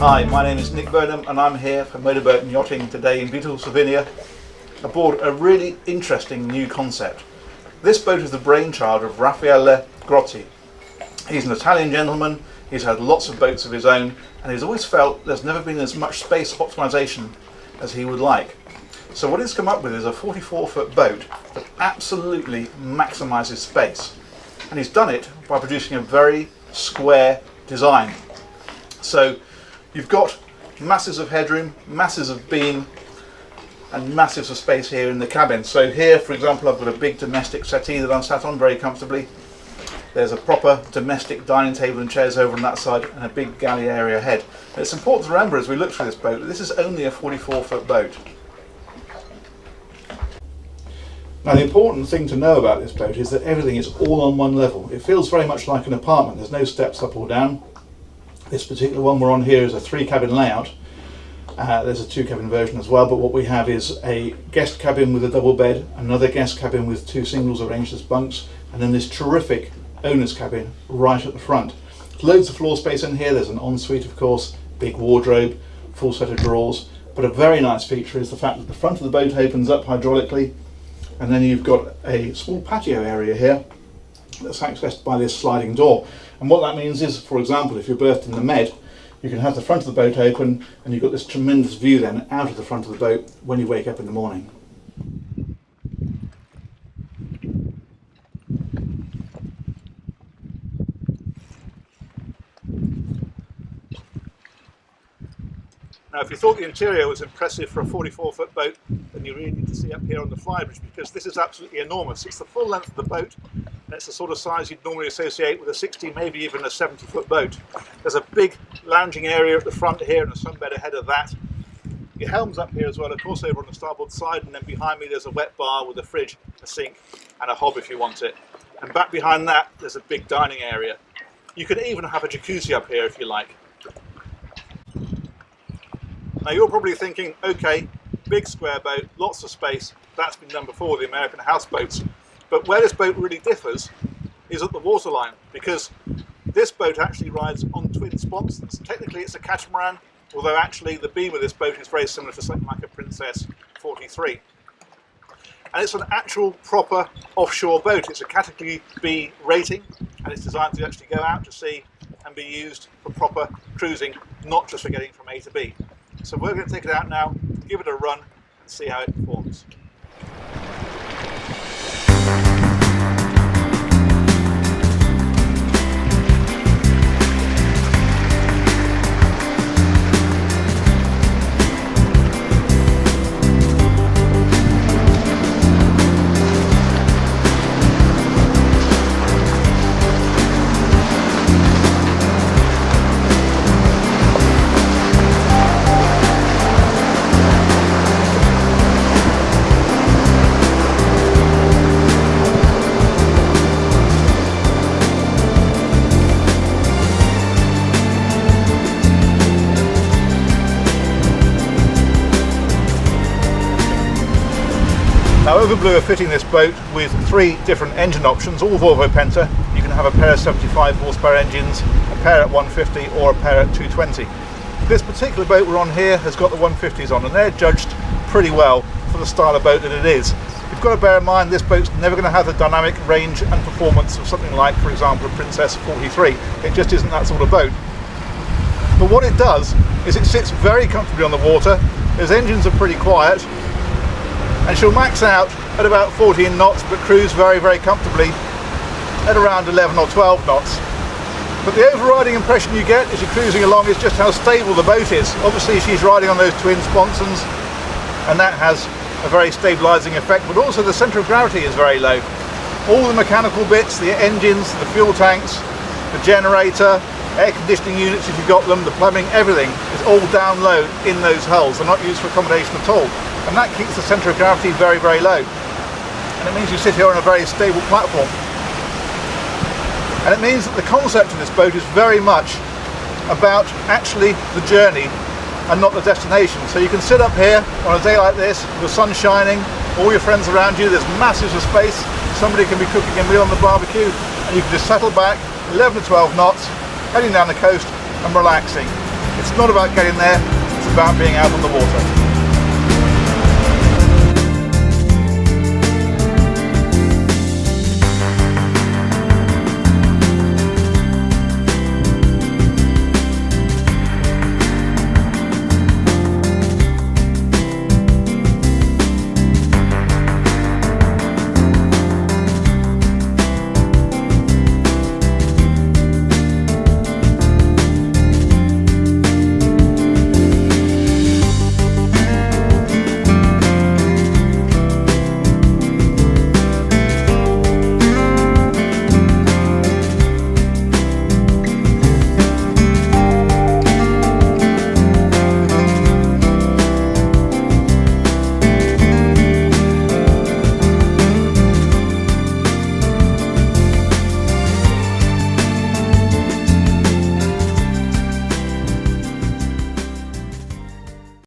Hi, my name is Nick Burnham and I'm here for Motorboat and Yachting today in beautiful Slovenia aboard a really interesting new concept. This boat is the brainchild of Raffaele Grossi. He's an Italian gentleman, he's had lots of boats of his own and he's always felt there's never been as much space optimization as he would like. So what he's come up with is a 44-foot boat that absolutely maximizes space. And he's done it by producing a very square design. So you've got masses of headroom, masses of beam, and masses of space here in the cabin. So here, for example, I've got a big domestic settee that I'm sat on very comfortably. There's a proper domestic dining table and chairs over on that side, and a big galley area ahead. And it's important to remember as we look through this boat that this is only a 44-foot boat. Now the important thing to know about this boat is that everything is all on one level. It feels very much like an apartment. There's no steps up or down. This particular one we're on here is a 3-cabin layout. There's a 2-cabin version as well, but what we have is a guest cabin with a double bed, another guest cabin with 2 singles arranged as bunks, and then this terrific owner's cabin right at the front. Loads of floor space in here. There's an ensuite, of course, big wardrobe, full set of drawers, but a very nice feature is the fact that the front of the boat opens up hydraulically, and then you've got a small patio area here that's accessed by this sliding door. And what that means is, for example, if you're berthed in the Med, you can have the front of the boat open and you've got this tremendous view then out of the front of the boat when you wake up in the morning. Now, if you thought the interior was impressive for a 44-foot boat, then you really need to see up here on the flybridge, because this is absolutely enormous. It's the full length of the boat, and it's the sort of size you'd normally associate with a 60, maybe even a 70-foot boat. There's a big lounging area at the front here and a sunbed ahead of that. Your helm's up here as well, of course, over on the starboard side, and then behind me there's a wet bar with a fridge, a sink, and a hob if you want it. And back behind that, there's a big dining area. You could even have a jacuzzi up here if you like. Now you're probably thinking, okay, big square boat, lots of space, that's been done before, the American houseboats. But where this boat really differs is at the waterline, because this boat actually rides on twin sponsons. Technically it's a catamaran, although actually the beam of this boat is very similar to something like a Princess 43. And it's an actual proper offshore boat. It's a category B rating, and it's designed to actually go out to sea and be used for proper cruising, not just for getting from A to B. So we're going to take it out now, give it a run and see how it performs. Now Overblue are fitting this boat with 3 different engine options, all Volvo Penta. You can have a pair of 75 horsepower engines, a pair at 150 or a pair at 220. This particular boat we're on here has got the 150s on, and they're judged pretty well for the style of boat that it is. You've got to bear in mind this boat's never going to have the dynamic range and performance of something like, for example, a Princess 43. It just isn't that sort of boat. But what it does is it sits very comfortably on the water. Those engines are pretty quiet, and she'll max out at about 14 knots but cruise very, very comfortably at around 11 or 12 knots. But the overriding impression you get as you're cruising along is just how stable the boat is. Obviously she's riding on those twin sponsons, and that has a very stabilising effect, but also the centre of gravity is very low. All the mechanical bits, the engines, the fuel tanks, the generator, air conditioning units if you've got them, the plumbing, everything is all down low in those hulls. They're not used for accommodation at all. And that keeps the centre of gravity very, very low. And it means you sit here on a very stable platform. And it means that the concept of this boat is very much about actually the journey and not the destination. So you can sit up here on a day like this, the sun shining, all your friends around you, there's masses of space, somebody can be cooking a meal on the barbecue, and you can just settle back, 11 to 12 knots, heading down the coast and relaxing. It's not about getting there, it's about being out on the water.